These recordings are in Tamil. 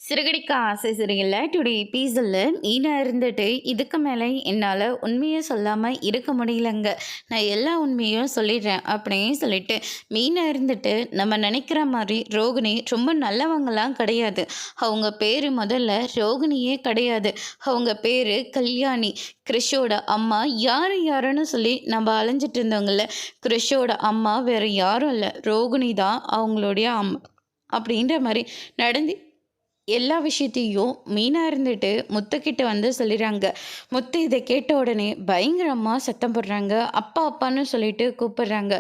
சிறுகடிக்க ஆசை சிறுகல்ல டுடே எபிசோடில் நீனாக இருந்துட்டு இதுக்கு மேலே என்னால் உண்மையை சொல்லாமல் இருக்க முடியலங்க. நான் எல்லா உண்மையும் சொல்லிடுறேன் அப்படின்னு சொல்லிட்டு மீனாக இருந்துட்டு நம்ம நினைக்கிற மாதிரி ரோகிணி ரொம்ப நல்லவங்களாம் கிடையாது. அவங்க பேர் முதல்ல ரோகிணியே கிடையாது. அவங்க பேர் கல்யாணி. கிறிஷோட அம்மா யாருன்னு சொல்லி நம்ம அலைஞ்சிட்டு இருந்தவங்கள கிறிஷோட அம்மா வேறு யாரும் இல்லை, ரோகிணி தான் அவங்களுடைய அம்மா அப்படின்ற மாதிரி நடந்து எல்லா விஷயத்தையும் மீனா இருந்துட்டு முத்துக்கிட்ட வந்து சொல்லிடுறாங்க. முத்து இதை கேட்ட உடனே பயங்கரமாக சத்தம் போடுறாங்க. அப்பா அப்பான்னு சொல்லிட்டு கூப்பிடுறாங்க.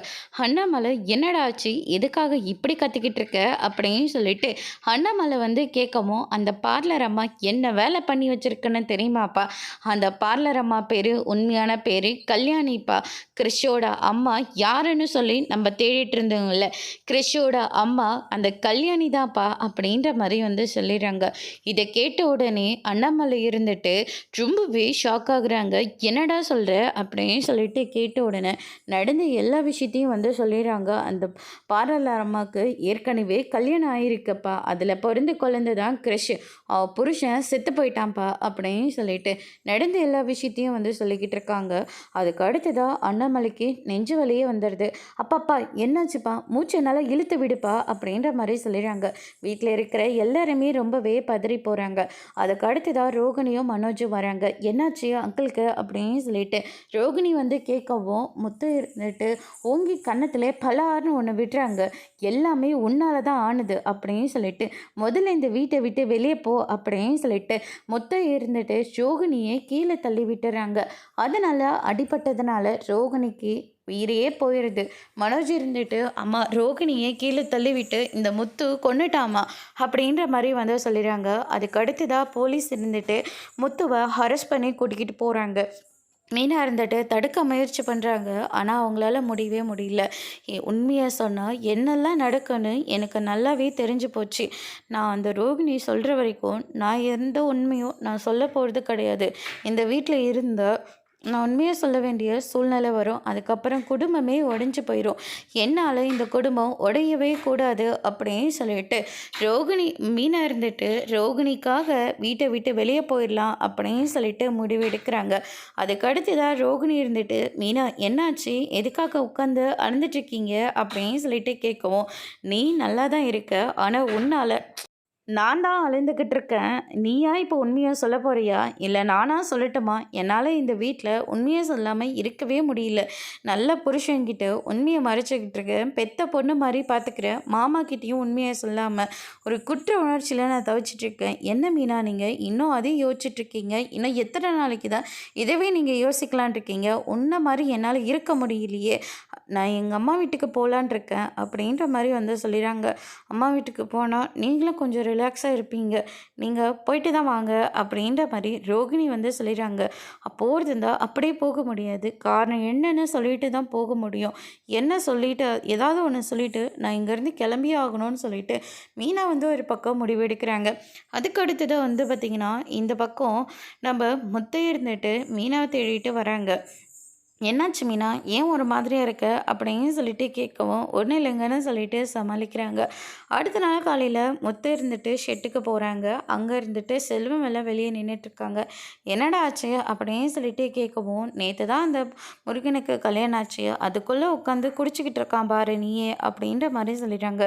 அண்ணாமலை என்னடா ஆச்சு, எதுக்காக இப்படி கத்திக்கிட்டு இருக்க அப்படின்னு சொல்லிட்டு அண்ணாமலை வந்து கேட்கவும், அந்த பார்லர் அம்மா என்ன வேலை பண்ணி வச்சிருக்குன்னு தெரியுமாப்பா? அந்த பார்லர் அம்மா பேர் உண்மையான பேர் கல்யாணிப்பா. கிறிஷோட அம்மா யாருன்னு சொல்லி நம்ம தேடிட்டு இருந்தோம்ல, கிறிஷோட அம்மா அந்த கல்யாணி தான்ப்பா அப்படின்ற மாதிரி வந்து சொல்லிடுறாங்க. இதை கேட்ட உடனே அண்ணாமலை இருந்துட்டு ரொம்பவே ஷாக் ஆகுறாங்க. என்னடா சொல்ற அப்படின்னு சொல்லிட்டு கேட்ட உடனே நடந்த எல்லா விஷயத்தையும் வந்து சொல்லிடுறாங்க. அந்த பார்லர் அம்மாவுக்கு ஏற்கனவே கல்யாணம் ஆயிருக்கப்பா, அதில் பிறந்து குழந்தை தான் கிறிஷ், புருஷன் செத்து போயிட்டான்ப்பா அப்படின்னு சொல்லிட்டு நடந்த எல்லா விஷயத்தையும் வந்து சொல்லிக்கிட்டு இருக்காங்க. அதுக்கு அடுத்ததான் அண்ணாமலைக்கு நெஞ்சு வலியே வந்துடுது. அப்பாப்பா என்னாச்சுப்பா, மூச்சு என்னால் இழுத்து விடுப்பா அப்படின்ற மாதிரி சொல்லிடுறாங்க. வீட்டில் இருக்கிற எல்லாருமே ரொம்பவே பதறி போகிறாங்க. அதுக்கு அடுத்ததாக ரோகிணியும் மனோஜும் வராங்க. என்னாச்சு அங்கிளுக்கு அப்படின்னு சொல்லிட்டு ரோகிணி வந்து கேட்கவும், முத்து இருந்துட்டு ஓங்கி கன்னத்தில் பலார்னு ஒன்று விடுறாங்க. எல்லாமே உன்னால தான் ஆணுது அப்படின்னு சொல்லிட்டு முதல்ல இந்த வீட்டை விட்டு வெளியே போ அப்படின்னு சொல்லிட்டு முத்தை இருந்துட்டு ரோகிணியை கீழே தள்ளி விட்டுறாங்க. அதனால அடிபட்டதுனால ரோகிணிக்கு உயிரையே போயிடுது. மனோஜ் இருந்துட்டு அம்மா ரோகிணியை கீழே தள்ளிவிட்டு இந்த முத்து கொன்னுட்டாமா அப்படின்ற மாதிரி வந்து சொல்லிடுறாங்க. அதுக்கு அடுத்ததாக போலீஸ் இருந்துட்டு முத்துவை அரெஸ்ட் பண்ணி கூட்டிக்கிட்டு போகிறாங்க. மீனா இருந்துட்டு தடுக்க முயற்சி பண்ணுறாங்க. ஆனால் அவங்களால முடியவே முடியல. உண்மையாக சொன்னால் என்னெல்லாம் நடக்குன்னு எனக்கு நல்லாவே தெரிஞ்சு போச்சு. நான் அந்த ரோகிணி சொல்கிற வரைக்கும் நான் எந்த உண்மையும் நான் சொல்ல போகிறது கிடையாது. இந்த வீட்டில் இருந்த நான் உண்மையாக சொல்ல வேண்டிய சூழ்நிலை வரும். அதுக்கப்புறம் குடும்பமே உடஞ்சி போயிடும். என்னால் இந்த குடும்பம் உடையவே கூடாது அப்படின்னு சொல்லிட்டு ரோகிணி மீனா இருந்துட்டு ரோகிணிக்காக வீட்டை விட்டு வெளியே போயிடலாம் அப்படின்னு சொல்லிட்டு முடிவெடுக்கிறாங்க. அதுக்கடுத்து தான் ரோகிணி இருந்துட்டு மீனா என்னாச்சு, எதுக்காக உட்காந்து அழுந்துட்டுருக்கீங்க அப்படின்னு சொல்லிட்டு கேட்கவும், நீ நல்லா தான் இருக்க, ஆனால் உன்னால் நான் தான் அழுந்துக்கிட்டு இருக்கேன். நீயா இப்போ உண்மையாக சொல்ல போறியா, இல்லை நானா சொல்லட்டுமா? என்னால் இந்த வீட்டில் உண்மையை சொல்லாமல் இருக்கவே முடியல. நல்ல புருஷன்கிட்ட உண்மையை மறைச்சிக்கிட்டு இருக்கேன். பெத்த பொண்ணு மாதிரி பார்த்துக்கிறேன். மாமா கிட்டேயும் உண்மையை சொல்லாமல் ஒரு குற்ற உணர்ச்சியில் நான் தவிச்சிட்ருக்கேன். என்ன மீனா நீங்கள் இன்னும் அதையும் யோசிச்சுட்ருக்கீங்க? இன்னும் எத்தனை நாளைக்கு தான் இதவே நீங்கள் யோசிக்கலான் இருக்கீங்க? உன்ன மாதிரி என்னால் இருக்க முடியலையே. நான் எங்கள் அம்மா வீட்டுக்கு போகலான் இருக்கேன் அப்படின்ற மாதிரி வந்து சொல்லிடுறாங்க. அம்மா வீட்டுக்கு போனால் நீங்களும் கொஞ்சம் ரிலாக்ஸாக இருப்பீங்க, நீங்கள் போயிட்டு தான் வாங்க அப்படின்ற மாதிரி ரோகிணி வந்து சொல்லிடுறாங்க. போகிறது இருந்தால் அப்படியே போக முடியாது, காரணம் என்னன்னு சொல்லிட்டு தான் போக முடியும். என்ன சொல்லிட்டு ஏதாவது ஒன்று சொல்லிவிட்டு நான் இங்கேருந்து கிளம்பியே ஆகணும்னு சொல்லிட்டு மீனா வந்து ஒரு பக்கம் முடிவெடுக்கிறாங்க. அதுக்கு அடுத்ததாக வந்து பார்த்திங்கன்னா இந்த பக்கம் நம்ம முத்தை இருந்துட்டு மீனாவை தேடிட்டு வராங்க. என்னாச்சு மீனா, ஏன் ஒரு மாதிரியாக இருக்க அப்படின்னு சொல்லிட்டு கேட்கவும், ஒன்றும் இல்லைங்கன்னு சொல்லிட்டு சமாளிக்கிறாங்க. அடுத்த நாள் காலையில் முத்து இருந்துட்டு ஷெட்டுக்கு போகிறாங்க. அங்கே இருந்துட்டு செல்வம் எல்லாம் வெளியே நின்றுட்டுருக்காங்க. என்னடா ஆச்சு அப்படின்னு சொல்லிட்டு கேட்கவும், நேற்று தான் அந்த முருகனுக்கு கல்யாணம் ஆச்சு, அதுக்குள்ளே உட்காந்து குடிச்சிக்கிட்டு இருக்கான் பாரு நீயே அப்படின்ற மாதிரி சொல்லிடுறாங்க.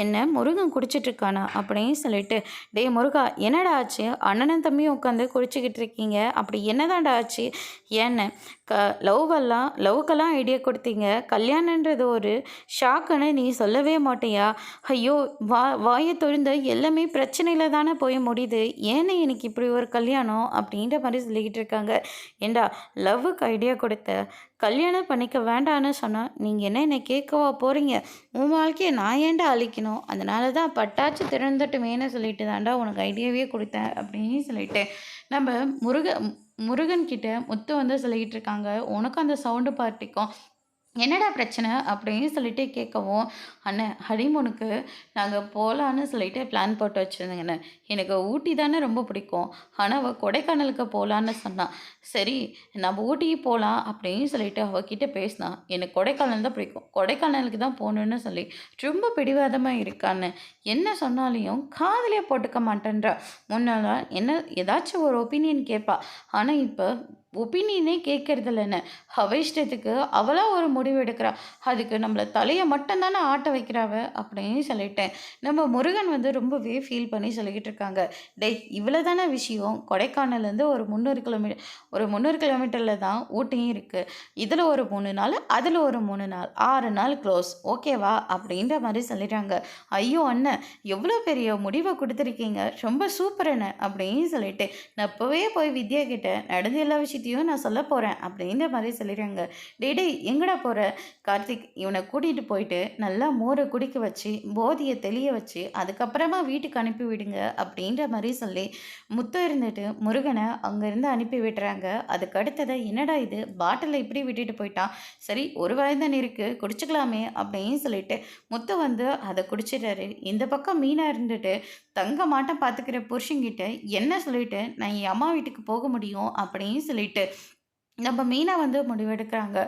என்ன முருகன் குடிச்சிட்ருக்கானா அப்படின்னு சொல்லிட்டு, டே முருகா என்னடா ஆச்சு, அண்ணனும் தம்பியும் உட்காந்து குடிச்சிக்கிட்டு இருக்கீங்க, அப்படி என்னதான்டா ஆச்சு? ஏன்னு லவ்க்கெல்லாம் ஐடியா கொடுத்தீங்க, கல்யாணன்றது ஒரு ஷாக்குன்னு நீ சொல்லவே மாட்டியா? ஐயோ, வாயை தொழுந்த எல்லாமே பிரச்சனையில் தானே போய் முடியுது, ஏன்னு எனக்கு இப்படி ஒரு கல்யாணம் அப்படின்ற மாதிரி சொல்லிக்கிட்டு இருக்காங்க. ஏண்டா லவ்வுக்கு ஐடியா கொடுத்த, கல்யாணம் பண்ணிக்க வேண்டான்னு சொன்னால் நீங்கள் என்னை கேட்கவா போகிறீங்க? உன் வாழ்க்கையை நான் ஏன்டா அழிக்கணும்? அதனால தான் பட்டாச்சு திறந்துட்டுமேன்னு சொல்லிட்டு தாண்டா உனக்கு ஐடியாவே கொடுத்தேன் அப்படின்னு சொல்லிட்டு நம்ம முருகன்கிட்ட முத்து வந்து சொல்லிக்கிட்டு இருக்காங்க. உனக்கும் அந்த சவுண்டு பார்ட்டிக்கும் என்னடா பிரச்சனை? அப்படின்னு சொல்லிட்டு கேட்கவும், அண்ணன் ஹனிமூனுக்கு நாங்க போலான்னு சொல்லிட்டு பிளான் போட்டு வச்சிருந்தேங்கண்ணே. எனக்கு ஊட்டி தானே ரொம்ப பிடிக்கும். ஆனா, அவ கொடைக்கானலுக்கு போலான்னு சொன்னா. சரி, நம்ம ஊட்டிக்கு போலாம் அப்படின்னு சொல்லிட்டு அவ கிட்ட பேசினா. எனக்கு கொடைக்கானல் தான் பிடிக்கும். கொடைக்கானலுக்கு தான் போணும்னு சொல்லி ரொம்ப பிடிவாதமா இருக்கான்னு. என்ன சொன்னாலையும் காதுலயே போட்டுக்க மாட்டேன்றா. முன்னலாம் என்ன ஏதாச்சும் ஒரு ஒப்பீனியன் கேட்பா. ஆனா, இப்ப ஒப்பீனியனே கேட்கறதில்லண்ணே. அவ இஷ்டத்துக்கு அவளா ஒரு முடிவு எடுக்கிறா. அதுக்கு நம்மள தலைய மட்டும் தானே ஆட்ட வைக்கிறா அவ, அப்படின்னு சொல்லிட்டேன். நம்ம முருகன் வந்து ரொம்பவே ஃபீல் பண்ணி சொல்லிக்கிட்டு இருக்காங்க. டேய் இவ்வளோ தானே விஷயம். கொடைக்கானல்லேருந்து ஒரு 300 கிலோமீட்டர்ல தான் ஊட்டியும் இருக்கு. இதில ஒரு 3 நாள், அதில ஒரு 3 நாள். 6 நாள் க்ளோஸ். ஓகேவா? அப்படின்ற மாரி சொல்லிட்டாங்க. ஐயோ! அண்ணன் எவ்வளோ பெரிய முடிவ குடுத்துருக்கீங்க. ரொம்ப சூப்பர் அண்ணன் அப்படின்னு சொல்லிட்டு, நான் இப்பவே போய் வித்யா கிட்ட நடந்த எல்லா விஷயத்தையும் நான் சொல்லப் போறேன் அப்படின்ற மாரி சொல்லிடுறாங்க. டேய் டேய் எங்கடா போற? கார்த்திக் இவனை கூட்டிட்டு போயிட்டு நல்லா மோரை குடிக்க வச்சு, போதைய தெளிய வச்சு, அதுக்கப்புறமா வீட்டுக்கு அனுப்பி விடுங்க அப்படின்ற மாரி சொல்லி, முத்து இருந்துட்டு முருகனை அங்கேருந்து அனுப்பி விடுறாங்க. அதுக்கு அடுத்ததா என்னடா இது பாட்டில இப்படி விட்டுட்டு போயிட்டான். சரி ஒரு வாய் தானே இருக்கு குடிச்சுக்கலாமே அப்படின்னு சொல்லிட்டு முத்து வந்து அதை குடிச்சிடுறாரு. இந்த பக்கம் மீனா இருந்துட்டு தங்க மாட்டம் பார்த்துக்கிற புருஷன்கிட்ட என்ன சொல்லிட்டு நான் என் அம்மா வீட்டுக்கு போக முடியும் அப்படின்னு சொல்லிட்டு நம்ம மீனா வந்து முடிவெடுக்கிறாங்க.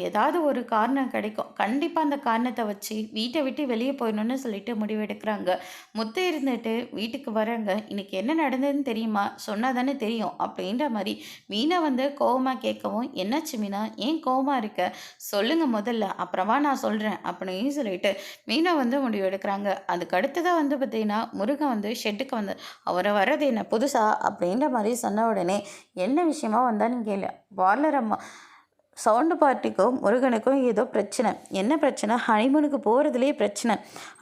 ஏதாவது ஒரு காரணம் கிடைக்கும். கண்டிப்பா அந்த காரணத்த வச்சு வீட்ட விட்டு வெளிய போயிடணும்னு சொல்லிட்டு முடிவெடுக்கிறாங்க. முத்து இருந்துட்டு வீட்டுக்கு வராங்க. "இன்னைக்கு என்ன நடந்ததுன்னு தெரியுமா? சொன்னா தானே தெரியும்." அப்படின்ற மாரி மீனா வந்து கோவமா கேட்கவும், "என்னாச்சு மீனா? ஏன் கோவமா இருக்க? சொல்லுங்க முதல்ல. அப்புறமா நான் சொல்றேன்." அப்படின்னு சொல்லிட்டு மீனா வந்து முடிவெடுக்கிறாங்க. அதுக்கு அடுத்ததா வந்து பார்த்தீங்கன்னா, முருகன் வந்து ஷெட்டுக்கு வந்து, "அவரு வர்றது என்ன புதுசா?" அப்படின்ற மாரி சொன்ன உடனே, "என்ன விஷயமா வந்தான்னு கேளு." பார்லர் அம்மா சவுண்டு பார்ட்டிக்கும் முருகனுக்கும் ஏதோ பிரச்சனை. என்ன பிரச்சனை? ஹனிமூனுக்கு போகிறதுலேயே பிரச்சனை.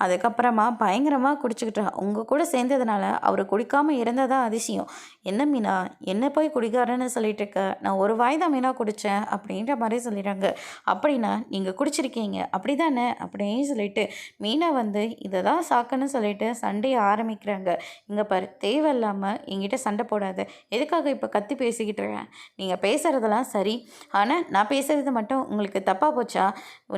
அதுக்கப்புறமா பயங்கரமாக குடிச்சுக்கிட்டா. உங்கள் கூட சேர்ந்ததுனால அவர் குடிக்காமல் இருந்ததா அதிசயம். என்ன மீனா என்ன போய் குடிக்காரன்னு சொல்லிட்டு இருக்க? நான் ஒரு வாய் தான் மீனா குடித்தேன் அப்படின்ற மாதிரி சொல்லிடுறாங்க. அப்படின்னா நீங்கள் குடிச்சிருக்கீங்க அப்படி தானே அப்படின்னு சொல்லிட்டு மீனா வந்து இதை தான் சாக்குன்னு சொல்லிட்டு சண்டையை ஆரம்பிக்கிறாங்க. இங்கே பாரு தேவையில்லாமல் என்கிட்ட சண்டை போடாத. எதுக்காக இப்போ கத்தி பேசிக்கிட்டு இருக்கேன்? நீங்கள் பேசுகிறதெல்லாம் சரி. ஆனால் நான் பேசுகிறது மட்டும் உங்களுக்கு தப்பாக போச்சா?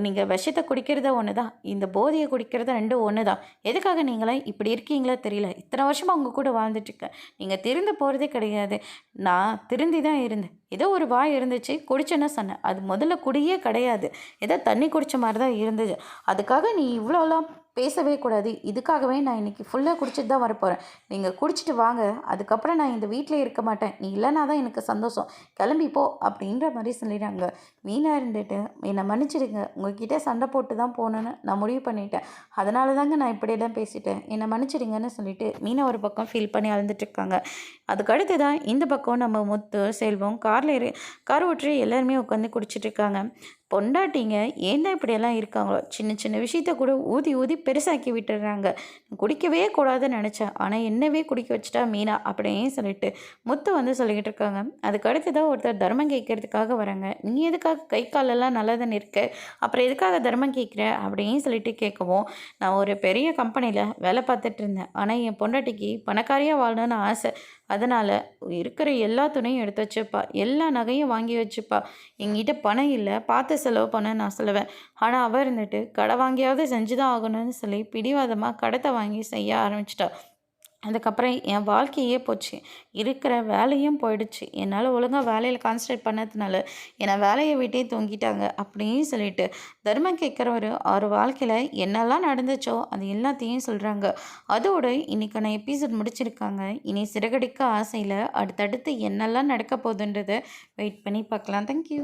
நீங்கள் விஷத்தை குடிக்கிறது ஒன்று தான், இந்த போதையை குடிக்கிறது ரெண்டும் ஒன்று தான். எதுக்காக நீங்களாம் இப்படி இருக்கீங்களோ தெரியல. இத்தனை வருஷமாக உங்கள் கூட வாழ்ந்துட்டுருக்கேன். நீங்கள் திருந்த போகிறதே கிடையாது. நான் திருந்தி தான் இருந்தேன். ஏதோ ஒரு வாய் இருந்துச்சு குடிச்சேன்னு சொன்னேன். அது முதல்ல குடியே கிடையாது. ஏதோ தண்ணி குடித்த மாதிரி தான் இருந்துச்சு. அதுக்காக நீ இவ்வளோலாம் பேசவே கூடாது. இதுக்காகவே நான் இன்றைக்கி ஃபுல்லாக குடிச்சிட்டு தான் வரப்போகிறேன். நீங்கள் குடிச்சிட்டு வாங்க. அதுக்கப்புறம் நான் இந்த வீட்டிலே இருக்க மாட்டேன். நீ இல்லைனா தான் எனக்கு சந்தோஷம். கிளம்பி போ அப்படின்ற மாதிரி சொல்லிடுறாங்க. மீனா இருந்துட்டு என்னை மன்னிச்சிடுங்க. உங்ககிட்ட சண்டை போட்டு தான் போகணுன்னு நான் முடிவு பண்ணிட்டேன். அதனால தாங்க நான் இப்படியெல்லாம் பேசிட்டேன். என்னை மன்னிச்சிடுங்கன்னு சொல்லிட்டு மீனா ஒரு பக்கம் ஃபீல் பண்ணி அழுந்துட்டுருக்காங்க. அதுக்கு அடுத்து தான் இந்த பக்கம் நம்ம முத்து, செல்வம் கார் ஓட்டி எல்லாருமே உட்காந்து குடிச்சிட்ருக்காங்க. பொண்டாட்டிங்க ஏன் தான் இப்படியெல்லாம் இருக்காங்களோ? சின்ன சின்ன விஷயத்த கூட ஊதி ஊதி பெருசாக்கி விட்டுடுறாங்க. குடிக்கவே கூடாதுன்னு நினச்சேன். ஆனால் என்னவே குடிக்க வச்சுட்டா மீனா அப்படின்னு சொல்லிட்டு முத்து வந்து சொல்லிக்கிட்டு இருக்காங்க. அதுக்கு அடுத்து தான் ஒருத்தர் தர்மம் கேட்கறதுக்காக வராங்க. "நீ எதுக்காக கை காலெல்லாம் நல்லா தானே இருக்க? அப்புறம் எதுக்காக தர்மம் கேட்குற?" அப்படின்னு சொல்லிட்டு கேட்கவும், "நான் ஒரு பெரிய கம்பெனியில் வேலை பார்த்துட்டு இருந்தேன். ஆனால் என் பொண்டாட்டிக்கு பணக்காரியாக வாழணும்னு ஆசை. அதனால் இருக்கிற எல்லா துணையும் எடுத்து வச்சுப்பா. எல்லா நகையும் வாங்கி வச்சுப்பா. என்கிட்ட பணம் இல்லை. பார்த்து செலவு பண்ண நான் சொல்லுவேன். ஆனால் அவள் இருந்துட்டு கடை வாங்கியாவது செஞ்சு தான் ஆகணும்னு சொல்லி பிடிவாதமாக கடத்தை வாங்கி செய்ய ஆரம்பிச்சிட்டா. அதுக்கப்புறம் என் வாழ்க்கையே போச்சு. இருக்கிற வேலையும் போயிடுச்சு. என்னால் ஒழுங்காக வேலையில் கான்சன்ட்ரேட் பண்ணதுனால என்னை வேலையை விட்டே தூங்கிட்டாங்க." அப்படின்னு சொல்லிட்டு தர்மம் கேட்குறவர் அவர் வாழ்க்கையில் என்னெல்லாம் நடந்துச்சோ அது எல்லாத்தையும் சொல்கிறாங்க. அதோட இன்றைக்கான எபிசோட் முடிச்சிருக்காங்க. இனி சிறகடிக்க ஆசையில் அடுத்தடுத்து என்னெல்லாம் நடக்க போகுதுன்றதை வெயிட் பண்ணி பார்க்கலாம். தேங்க்யூ.